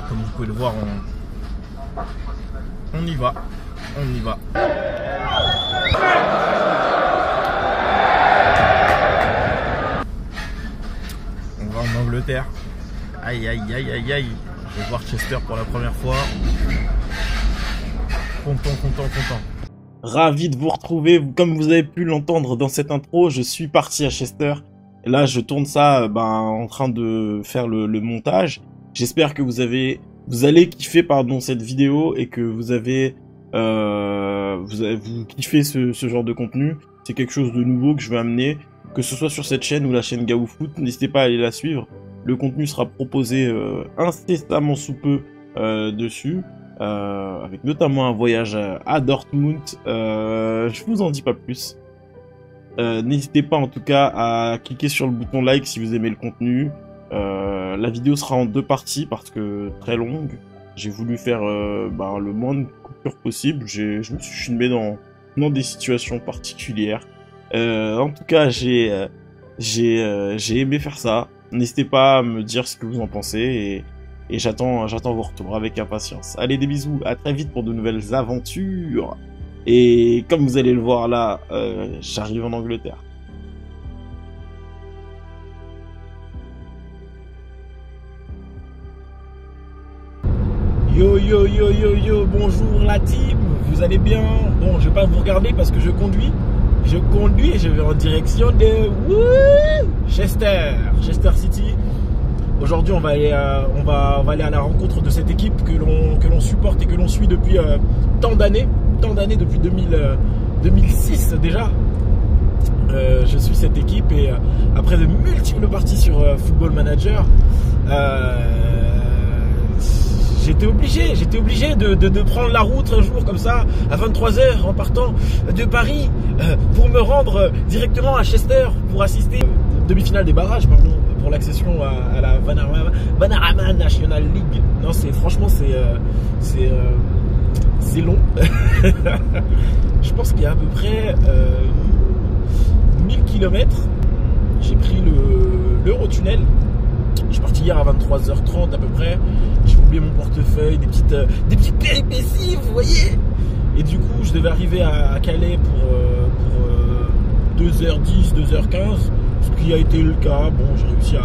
Comme vous pouvez le voir, on y va. On y va. On va en Angleterre. Aïe aïe aïe aïe aïe. Je vais voir Chester pour la première fois. Content. Ravi de vous retrouver. Comme vous avez pu l'entendre dans cette intro, je suis parti à Chester. Et là, je tourne ça en train de faire le montage. J'espère que vous allez kiffer cette vidéo et que vous kiffez ce genre de contenu. C'est quelque chose de nouveau que je vais amener, que ce soit sur cette chaîne ou la chaîne Gaou Foot. N'hésitez pas à aller la suivre. Le contenu sera proposé incessamment sous peu dessus, avec notamment un voyage à Dortmund. Je vous en dis pas plus. N'hésitez pas en tout cas à cliquer sur le bouton like si vous aimez le contenu. La vidéo sera en 2 parties parce que très longue. J'ai voulu faire le moins de coupures possible. Je me suis filmé dans des situations particulières. En tout cas, j'ai aimé faire ça. N'hésitez pas à me dire ce que vous en pensez et j'attends vos retours avec impatience. Allez, des bisous, à très vite pour de nouvelles aventures. Et comme vous allez le voir là, j'arrive en Angleterre. Yo, bonjour la team, vous allez bien? Bon, je vais pas vous regarder parce que je conduis et je vais en direction de Chester City. Aujourd'hui, on va aller à la rencontre de cette équipe que l'on supporte et que l'on suit depuis tant d'années, depuis 2006 déjà. Je suis cette équipe et après de multiples parties sur Football Manager, j'étais obligé de prendre la route un jour comme ça à 23 h en partant de Paris pour me rendre directement à Chester pour assister demi-finale des barrages pour l'accession à la Vanarama National League. Non, franchement c'est long. Je pense qu'il y a à peu près 1000 km. J'ai pris l'Eurotunnel. Je suis parti hier à 23 h 30 à peu près. J'ai oublié mon portefeuille, des petites péripéties, vous voyez. Et du coup, je devais arriver à Calais pour 2h10, 2h15, ce qui a été le cas. Bon, j'ai réussi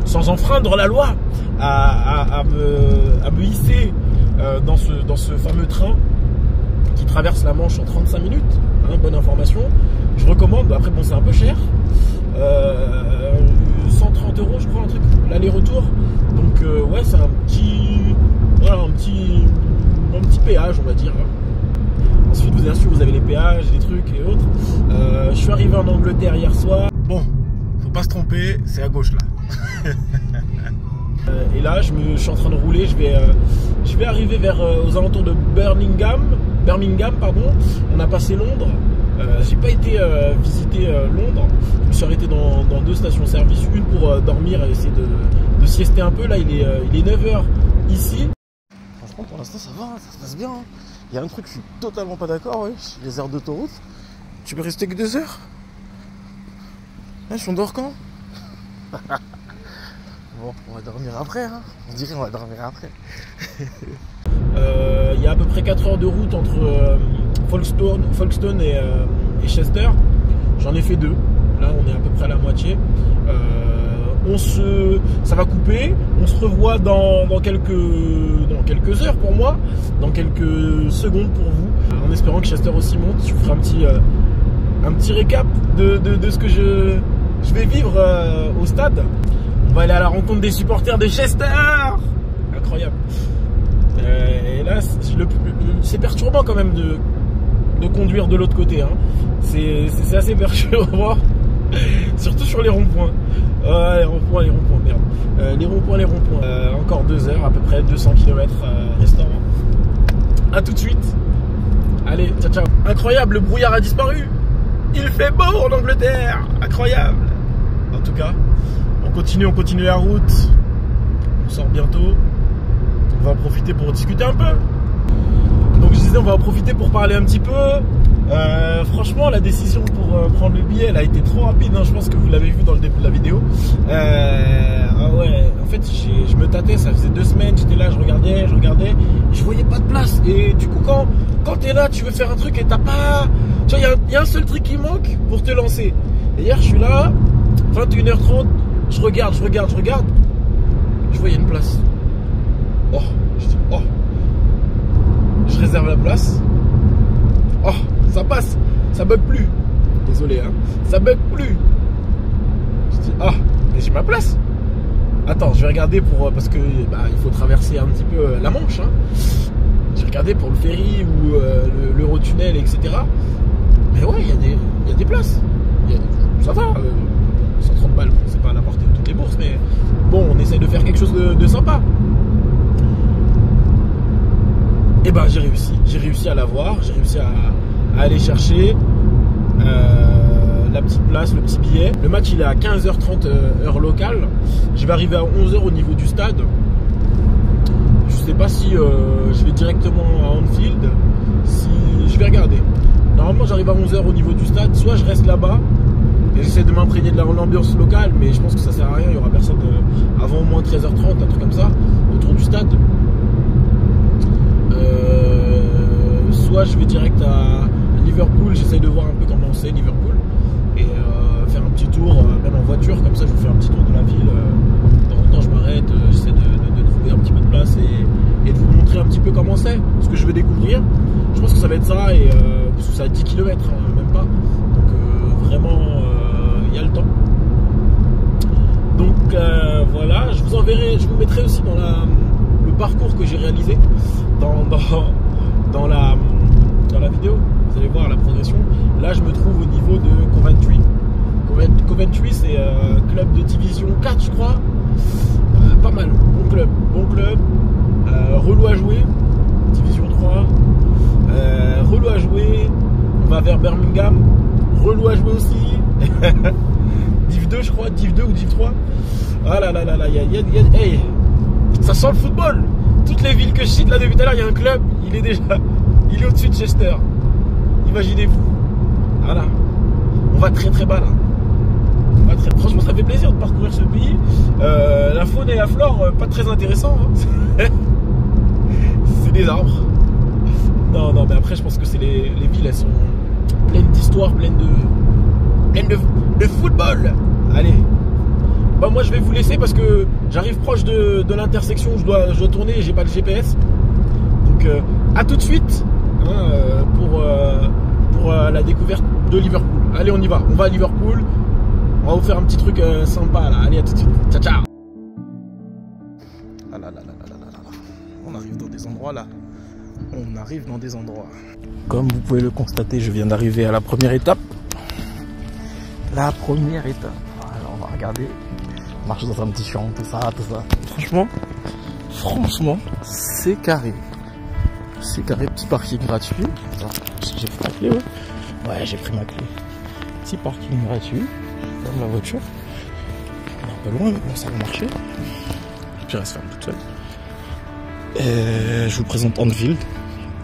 sans enfreindre la loi, à me hisser dans ce fameux train qui traverse la Manche en 35 minutes. Hein, bonne information. Je recommande. Après, bon, c'est un peu cher. 130 € je crois, un truc, l'aller-retour. Donc ouais, c'est un petit péage, on va dire. Ensuite, bien sûr, vous avez les péages, les trucs et autres. Je suis arrivé en Angleterre hier soir. Bon, faut pas se tromper, c'est à gauche là. Et là, je suis en train de rouler. Je vais arriver aux alentours de Birmingham, pardon. On a passé Londres. J'ai pas été visiter Londres. Je me suis arrêté dans 2 stations-service, une pour dormir et essayer de siester un peu. Là, il est 9 h ici. Franchement, pour l'instant, ça va, ça se passe bien. Il y a un truc, je suis totalement pas d'accord. Ouais. Les aires d'autoroute, tu peux rester que 2 heures. Là, on dort quand? Bon, on va dormir après. Hein. On dirait on va dormir après. Il y a à peu près 4 heures de route entre Folkestone et Chester. J'en ai fait 2. Là, on est à peu près à la moitié. Ça va couper. On se revoit dans quelques heures pour moi, dans quelques secondes pour vous. En espérant que Chester aussi monte. Je vous ferai un petit récap de ce que je vais vivre au stade. On va aller à la rencontre des supporters de Chester. Incroyable. Et là, c'est perturbant quand même de conduire de l'autre côté. Hein. C'est assez perturbant. Surtout sur les ronds-points. Les ronds-points, merde. Les ronds-points. Encore 2 heures, à peu près 200 km restaurant. A tout de suite. Allez, ciao. Incroyable, le brouillard a disparu. Il fait beau en Angleterre. Incroyable. En tout cas, on continue la route. On sort bientôt. On va en profiter pour discuter un peu. Donc je disais, on va en profiter pour parler un petit peu. Franchement, la décision pour prendre le billet, elle a été trop rapide. Hein. Je pense que vous l'avez vu dans le début de la vidéo. Ah ouais, en fait, je me tâtais. Ça faisait 2 semaines, j'étais là, je regardais, je voyais pas de place. Et du coup, quand t'es là, tu veux faire un truc et t'as pas. Tu vois, il y a un seul truc qui manque pour te lancer. Et hier, je suis là, 21h30, je regarde. Je voyais une place. Oh, je dis, oh. Je réserve la place. Oh, ça passe, ça bug plus. Désolé, hein, ça bug plus. Je dis, ah, mais j'ai ma place. Attends, je vais regarder parce que il faut traverser un petit peu la Manche. Hein. J'ai regardé pour le ferry ou l'Eurotunnel, etc. Mais ouais, il y a des places. Ça va. 130 balles, c'est pas à la portée de toutes les bourses, mais bon, on essaie de faire quelque chose de sympa. Et ben j'ai réussi à l'avoir, j'ai réussi à aller chercher la petite place, le petit billet. Le match il est à 15h30 heure locale. Je vais arriver à 11h au niveau du stade. Je sais pas si je vais directement à Anfield, si je vais regarder. Normalement j'arrive à 11h au niveau du stade, soit je reste là-bas et j'essaie de m'imprégner de l'ambiance locale, mais je pense que ça sert à rien, il y aura personne avant au moins 13h30, un truc comme ça, autour du stade. Soit je vais direct à Liverpool, j'essaie de voir un peu comment c'est Liverpool et faire un petit tour, même en voiture, comme ça je vous fais un petit tour de la ville. De temps en temps je m'arrête, j'essaie de trouver un petit peu de place et de vous montrer un petit peu comment c'est, ce que je vais découvrir. Je pense que ça va être ça, et parce que c'est à 10 km, hein, même pas. Donc vraiment, il y a le temps. Donc voilà, je vous enverrai, je vous mettrai aussi dans le parcours que j'ai réalisé dans la vidéo. Vous allez voir la progression. Là je me trouve au niveau de Coventry. Coventry c'est club de division 4 je crois. Pas mal, bon club, relou à jouer, division 3, relou à jouer. On va vers Birmingham, relou à jouer aussi. Div 2 je crois, Div 2 ou Div 3. Ah là là là là, hey, ça sent le football. Toutes les villes que je cite là depuis tout à l'heure, il y a un club, il est au-dessus de Chester. Imaginez-vous. Voilà. On va très très bas là. Franchement, ça fait plaisir de parcourir ce pays. La faune et la flore, pas très intéressant. Hein. C'est des arbres. Non, mais après, je pense que c'est les villes, elles sont pleines d'histoire, pleines de football. Allez. Bah, moi, je vais vous laisser parce que j'arrive proche de l'intersection où je dois tourner et j'ai pas le GPS. Donc, à tout de suite hein, pour la découverte de Liverpool. Allez, on y va. On va à Liverpool. On va vous faire un petit truc sympa là. Allez, à tout de suite. Ciao, ciao. Ah là là là là là là là. On arrive dans des endroits là. On arrive dans des endroits. Comme vous pouvez le constater, je viens d'arriver à la première étape. La première étape. Alors, on va regarder. On marche dans un petit champ, tout ça. Franchement, c'est carré. C'est carré, petit parking gratuit. J'ai pris ma clé, ouais. Ouais, j'ai pris ma clé. Petit parking gratuit. Comme la voiture. On est un peu loin, mais bon, ça va marcher. Puis elle se ferme toute seule. Je vous présente Anfield.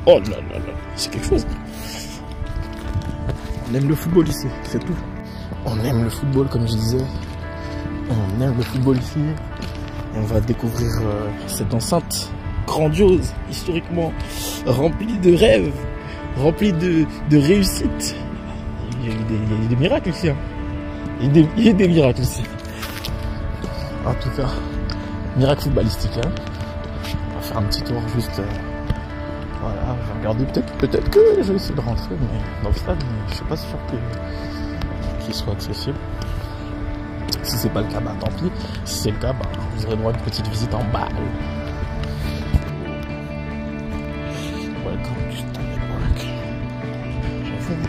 Oh là là là, c'est quelque chose. On aime le football ici, c'est tout. On aime le football, comme je disais. On aime le football ici. Et on va découvrir cette enceinte grandiose, historiquement remplie de rêves, remplie de réussites. Il y a des miracles ici. Hein. Il y a des miracles ici. En tout cas, miracle footballistique. Hein. On va faire un petit tour juste. Voilà, je vais regarder peut-être que je vais essayer de rentrer mais dans le stade, mais je suis pas sûr qu'il soit accessible. Si c'est pas le cas, bah tant pis. Si c'est le cas, bah vous aurez droit à une petite visite en bas. Welcome to Stanley Park. J'avoue,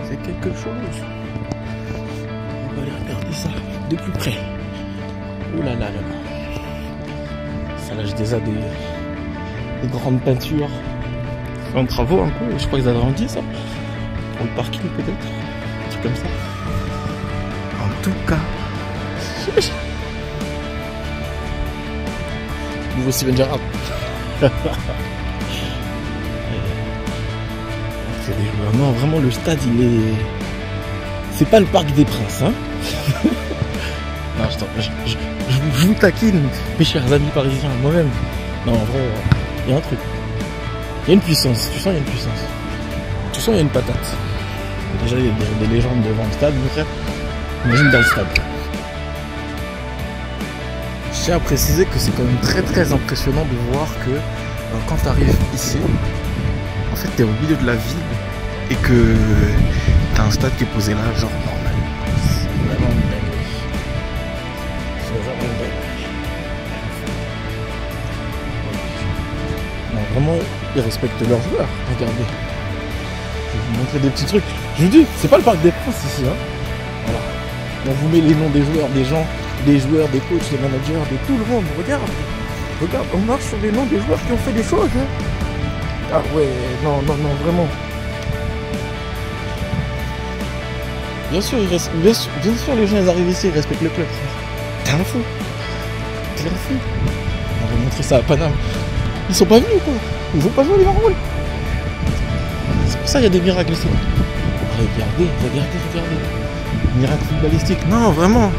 c'est quelque chose. On va aller regarder ça de plus près. Ouh là là là là. Ça lâche déjà des grandes peintures. En travaux un peu, je crois qu'ils agrandissent ça. Pour le parking peut-être. Un truc comme ça. En tout cas. Nouveau Steven Gerrard. C'est des joueurs. Non, vraiment, le stade, il est... C'est pas le Parc des Princes, hein. Non, je vous taquine, mes chers amis parisiens, moi-même. Non, en vrai, il y a un truc. Il y a une puissance, tu sens, il y a une puissance. Tu sens, il y a une patate. Déjà, il y a des légendes devant le stade, mon frère. Imagine dans le stade. Je tiens à préciser que c'est quand même très très impressionnant de voir que quand tu arrives ici, en fait, tu es au milieu de la ville et que tu as un stade qui est posé là, genre normal. C'est vraiment une dinguerie. C'est vraiment une dinguerie. Non, vraiment, ils respectent leurs joueurs. Regardez. Je vais vous montrer des petits trucs. Je vous dis, c'est pas le Parc des Princes ici, hein. Voilà. On vous met les noms des joueurs, des gens, des joueurs, des coachs, des managers, de tout le monde. Regarde, regarde, on marche sur les noms des joueurs qui ont fait des choses, hein. Ah ouais, non, non, non, vraiment. Bien sûr, bien sûr, les gens ils arrivent ici, ils respectent le club. T'es un fou. T'es un fou. On va montrer ça à Paname. Ils sont pas venus quoi. Ils vont pas jouer les Liverpool. C'est pour ça qu'il y a des miracles ici. Regardez, regardez, regardez. Miracle footballistique. Non, vraiment.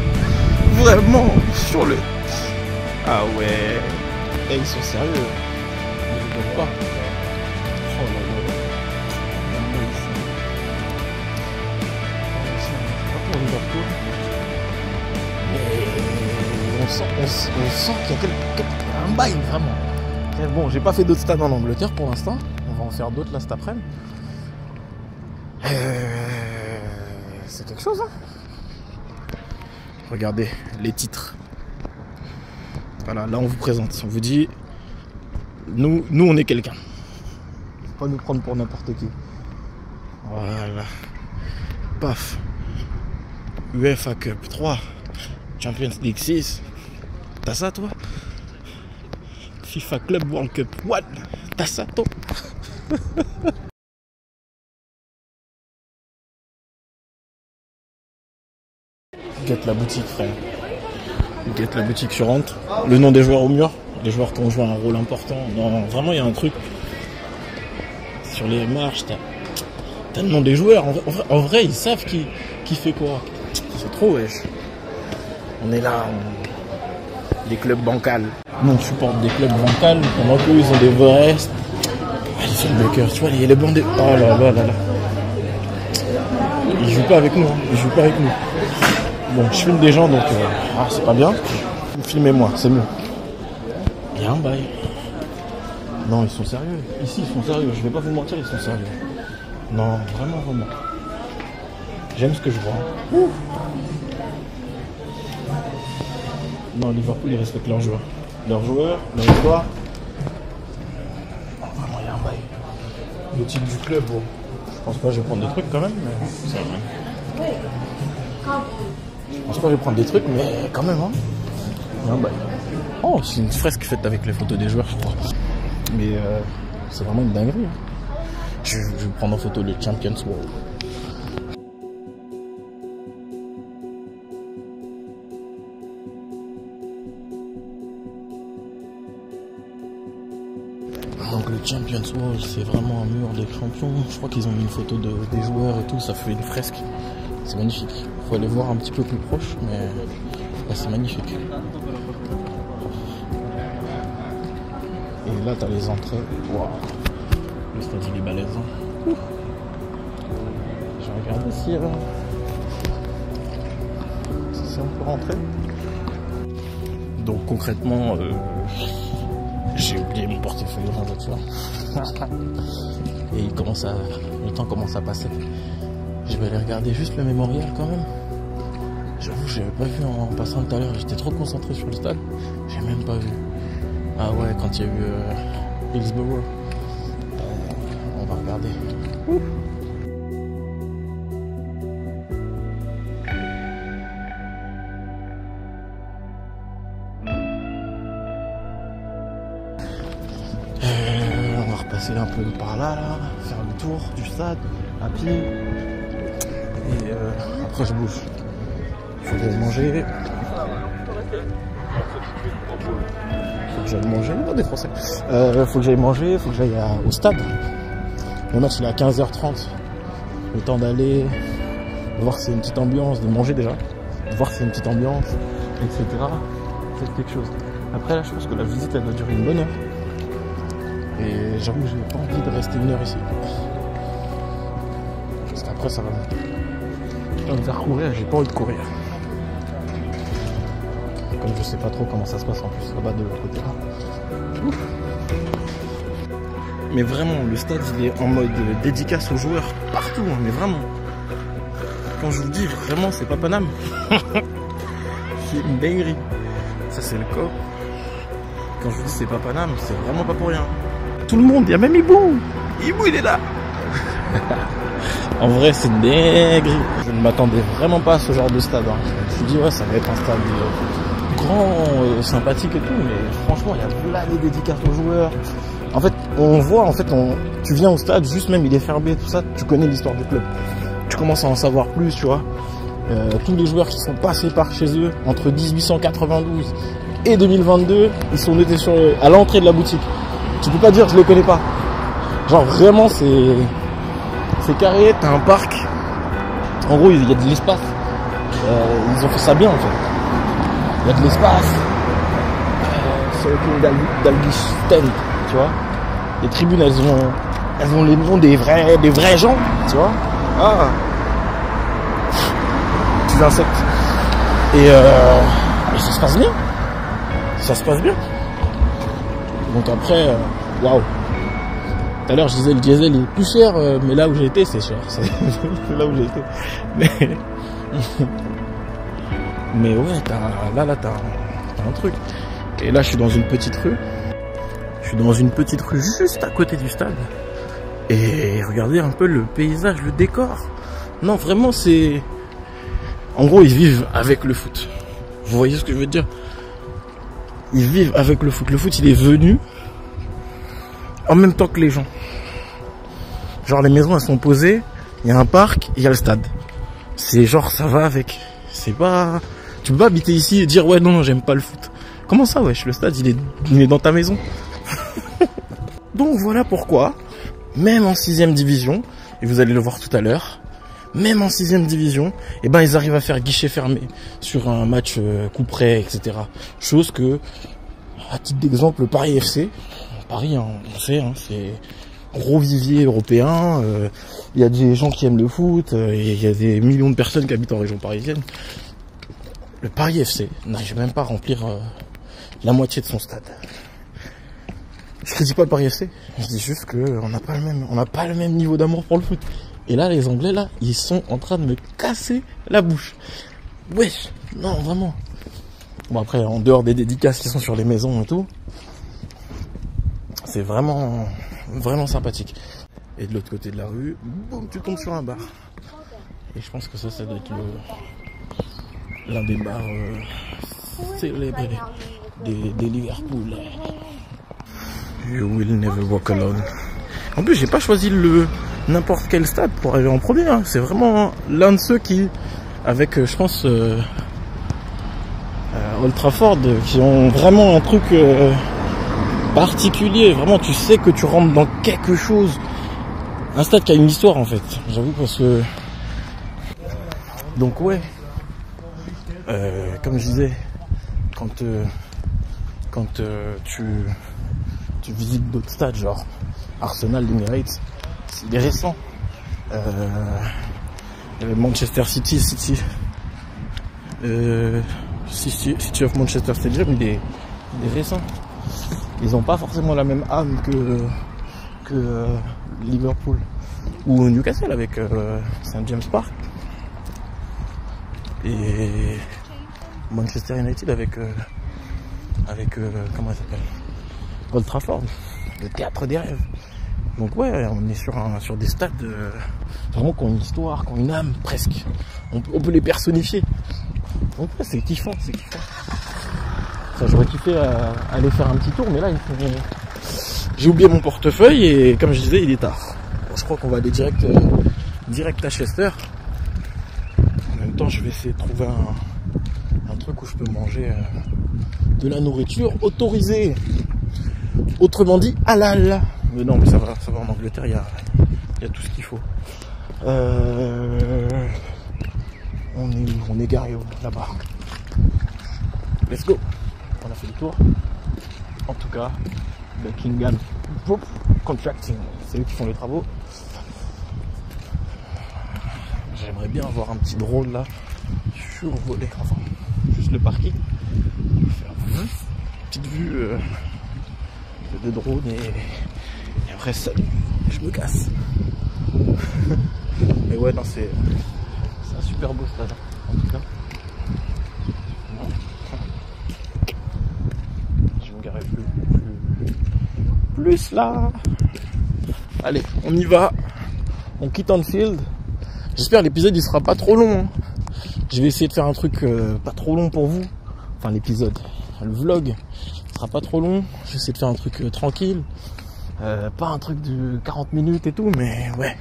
Vraiment. Sur le... Ah ouais. Et ils sont sérieux. Ils ne rigolent pas. Oh là là. On sent qu'il y a un bail vraiment. Bon, j'ai pas fait d'autres stades en Angleterre pour l'instant. On va en faire d'autres là cet après-midi. C'est quelque chose, hein. Regardez les titres. Voilà, là on vous présente. On vous dit, nous on est quelqu'un. Faut pas nous prendre pour n'importe qui. Voilà. Paf. UEFA Cup 3. Champions League 6. T'as ça toi? FIFA Club World Cup 1. T'as ça toi? Guette la boutique frère. Guette la boutique, tu rentres. Le nom des joueurs au mur. Les joueurs qui ont joué un rôle important. Non, vraiment il y a un truc. Sur les marches, t'as le nom des joueurs. En vrai ils savent qui fait quoi. C'est trop wesh. On est là, des clubs bancals. Nous on supporte des clubs bancals pendant qu'eux ils ont des vrais. Ah, les Sunbakers, tu vois, les blancs des... Oh là là là là. Ils jouent pas avec nous, hein. Ils jouent pas avec nous. Bon, je filme des gens donc c'est pas bien. Filmez-moi, c'est mieux. Il y a un bail. Non, ils sont sérieux. Ici ils sont sérieux, je vais pas vous mentir, ils sont sérieux. Non, vraiment, vraiment. J'aime ce que je vois. Ouh. Non, Liverpool, ils respectent leurs joueurs. Leurs joueurs, leur histoire. Vraiment, il y a un bail. Le titre du club, bon. Je pense pas que je vais prendre des trucs quand même, mais ça va. Je pense pas que je vais prendre des trucs, mais quand même, hein. Il y a un bail. Oh, c'est une fresque faite avec les photos des joueurs, je crois. Mais c'est vraiment une dinguerie. Hein. Je vais prendre en photo le Champions World. Donc le Champions World, c'est vraiment un mur des champions. Je crois qu'ils ont mis une photo des joueurs et tout, ça fait une fresque. C'est magnifique. Faut aller voir un petit peu plus proche, mais ouais, c'est magnifique. Et là, t'as les entrées. Waouh. Le stade, il est balèze. Hein. Je regarde ici, là. Si on peut rentrer. Donc concrètement, j'ai oublié mon portefeuille dans la voiture. Et le temps commence à passer. Je vais aller regarder juste le mémorial quand même. J'avoue, j'avais pas vu en passant tout à l'heure. J'étais trop concentré sur le stade. J'ai même pas vu. Ah ouais, quand il y a eu Hillsborough. On va regarder. On va repasser un peu par là, faire le tour du stade à pied. Et après je bouge. Faut que j'aille manger. Faut que j'aille manger. Non, des Français. Faut que j'aille manger, faut que j'aille au stade. Le match il est à 15h30. Le temps d'aller, de voir si c'est une petite ambiance, de manger déjà, de voir si c'est une petite ambiance, etc. C'est quelque chose. Après là, je pense que la visite elle doit durer une bonne heure. Et j'avoue que j'ai pas envie de rester une heure ici. Parce qu'après ça va me faire courir, j'ai pas envie de courir. Comme je sais pas trop comment ça se passe en plus là-bas de l'autre côté là. Ouf. Mais vraiment, le stade il est en mode dédicace aux joueurs partout, hein, mais vraiment. Quand je vous dis vraiment, c'est pas Paname. C'est une dinguerie. Ça c'est le cas. Quand je vous dis c'est pas Paname, c'est vraiment pas pour rien. Tout le monde, il y a même Ibou. Ibou il est là. En vrai c'est une dinguerie. Je ne m'attendais vraiment pas à ce genre de stade. Hein. Je me suis dit ouais ça va être un stade grand, sympathique et tout, mais franchement il y a plein de dédicaces aux joueurs. En fait, on voit, tu viens au stade, juste même il est fermé, tout ça, tu connais l'histoire du club. Tu commences à en savoir plus, tu vois. Tous les joueurs qui sont passés par chez eux entre 1892 et 2022, ils sont notés à l'entrée de la boutique. Tu peux pas dire je les connais pas. Genre vraiment c'est carré, t'as un parc. En gros il y a de l'espace. Ils ont fait ça bien en fait. Il y a de l'espace. C'est le d'Alguisten, tu vois. Les tribunes elles ont les noms des vrais gens, tu vois. Ah, petits insectes. Et ça se passe bien. Ça se passe bien. Donc après, waouh. Tout à l'heure je disais le diesel est plus cher, mais là où j'ai été c'est cher. C'est là où j'ai été. Mais ouais, t'as un truc. Et là je suis dans une petite rue. Je suis dans une petite rue juste à côté du stade. Et regardez un peu le paysage, le décor. Non, vraiment, c'est... En gros, ils vivent avec le foot. Vous voyez ce que je veux dire? Ils vivent avec le foot. Le foot, il est venu en même temps que les gens. Genre, les maisons, elles sont posées. Il y a un parc, il y a le stade. C'est genre, ça va avec. C'est pas... Tu peux pas habiter ici et dire, ouais, non, j'aime pas le foot. Comment ça, wesh? Le stade, il est dans ta maison. Donc, voilà pourquoi... Même en 6ème division, et vous allez le voir tout à l'heure, même en 6ème division, eh ben ils arrivent à faire guichet fermé sur un match coup près, etc. Chose que, à titre d'exemple, Paris FC, Paris, hein, on sait, hein, c'est gros vivier européen, il y a des gens qui aiment le foot, il y a des millions de personnes qui habitent en région parisienne. Le Paris FC n'arrive même pas à remplir la moitié de son stade. Je critique pas le Paris FC, je dis juste que on n'a pas le même niveau d'amour pour le foot. Et là, les Anglais, là, ils sont en train de me casser la bouche. Wesh, non, vraiment. Bon, après, en dehors des dédicaces qui sont sur les maisons et tout, c'est vraiment, vraiment sympathique. Et de l'autre côté de la rue, boum, tu tombes sur un bar. Et je pense que ça doit être l'un des bars célèbres des Liverpool. You will never walk alone. En plus, j'ai pas choisi n'importe quel stade pour aller en premier. Hein. C'est vraiment l'un de ceux qui, avec, je pense, Old Trafford, qui ont vraiment un truc particulier. Vraiment, tu sais que tu rentres dans quelque chose. Un stade qui a une histoire, en fait. J'avoue, parce que... Donc, ouais. Comme je disais, quand tu visites d'autres stades, genre Arsenal, l'Emirates, il est récent. Manchester City of Manchester Stadium, il est récent. Ils n'ont pas forcément la même âme que Liverpool ou Newcastle avec St James Park et Manchester United avec comment elle s'appelle, Old Trafford, le théâtre des rêves. Donc ouais, on est sur des stades vraiment qui ont une histoire, qui ont une âme presque. On peut les personnifier. Donc ouais, c'est kiffant, Ça, j'aurais kiffé aller faire un petit tour, mais là j'ai oublié mon portefeuille et comme je disais, il est tard. Bon, je crois qu'on va aller direct à Chester. En même temps, je vais essayer de trouver un truc où je peux manger de la nourriture autorisée. Autrement dit, halal. Mais non, mais ça va en Angleterre, il Il y a tout ce qu'il faut. On est garé là-bas. Let's go. On a fait le tour. En tout cas, Buckingham Contracting, c'est eux qui font les travaux. J'aimerais bien avoir un petit drone là, survoler, enfin, juste le parking. Faire une petite vue de drone et après ça, je me casse. Mais ouais, non, c'est un super beau stade, en tout cas. Je vais me garer plus là. Allez, on y va. On quitte Anfield. J'espère que l'épisode il sera pas trop long. Hein. Je vais essayer de faire un truc pas trop long pour vous. Enfin l'épisode, le vlog sera pas trop long. Je vais essayer de faire un truc tranquille. Pas un truc de 40 minutes et tout, mais ouais.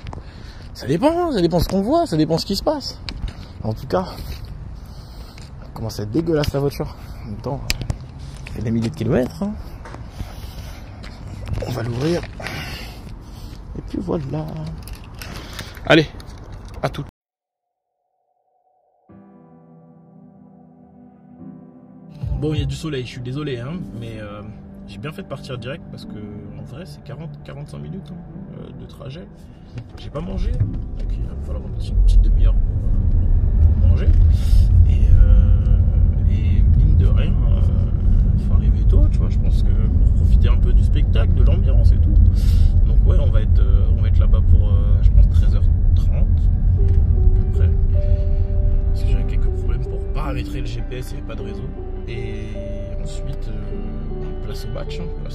Ça dépend ce qu'on voit, ça dépend ce qui se passe. En tout cas, ça commence à être dégueulasse la voiture. En même temps, il y a des milliers de kilomètres. Hein. On va l'ouvrir. Et puis voilà. Allez, à tout. Bon, il y a du soleil, je suis désolé, hein, mais j'ai bien fait de partir direct parce que en vrai c'est 40-45 minutes hein, de trajet. J'ai pas mangé, donc il va falloir une petite demi-heure pour manger. Et mine de rien, faut arriver tôt, tu vois, je pense que pour profiter un peu du spectacle, de l'ambiance et tout. Donc ouais, on va être là-bas pour, je pense, 13h30 à peu près. Parce que j'avais quelques problèmes pour paramétrer le GPS, il n'y avait pas de réseau. Et ensuite, place au match, on va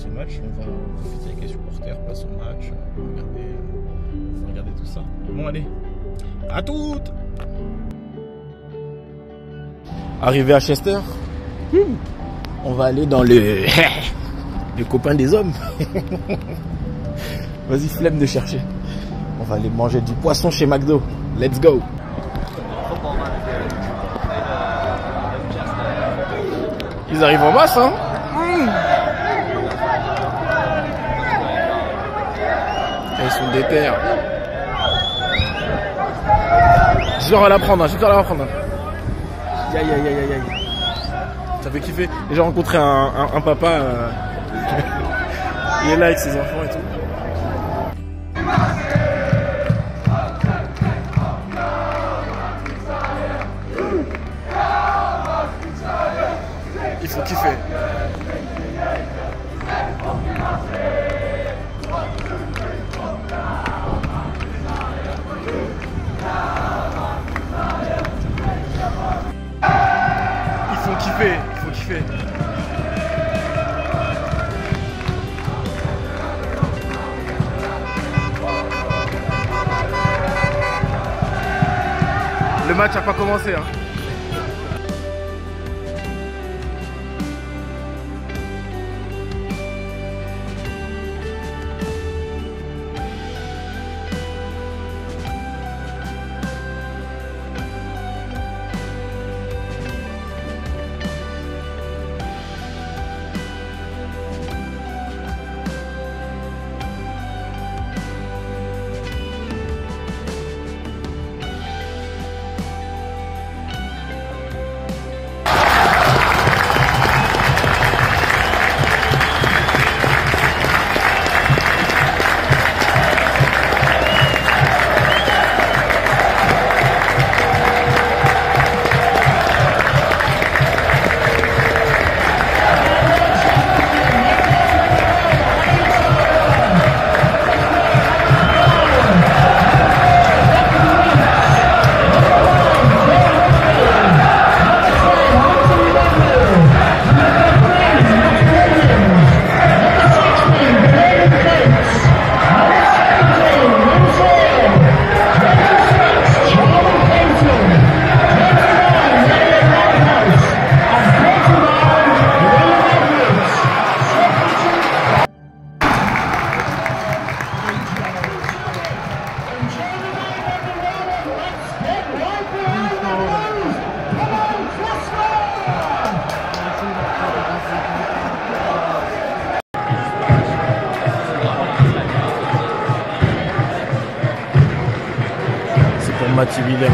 profiter avec les supporters, place au match, on va regarder tout ça. Bon allez, à toutes. Arrivé à Chester, on va aller dans le copain des hommes. Vas-y, flemme de chercher. On va aller manger du poisson chez McDo. Let's go. Ils arrivent en masse, hein. Ils sont déter. Je vais la prendre, Aïe. Ça fait kiffer. J'ai rencontré un papa. Il est là avec ses enfants et tout. Il faut kiffer. Il faut kiffer. Le match n'a pas commencé, hein. Mathieu Villers.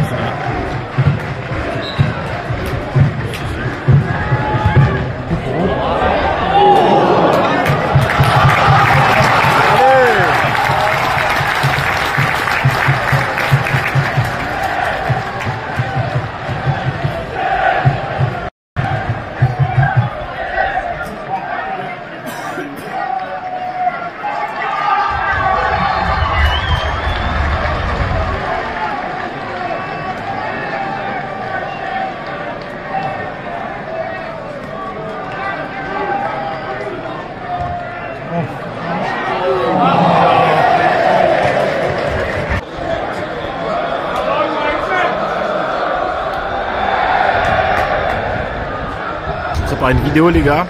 Ça part une vidéo les gars.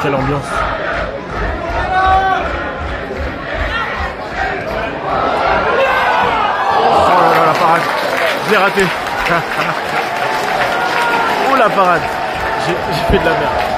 Quelle ambiance. Oh là là, la parade. J'ai raté. Oh la parade. J'ai fait de la merde.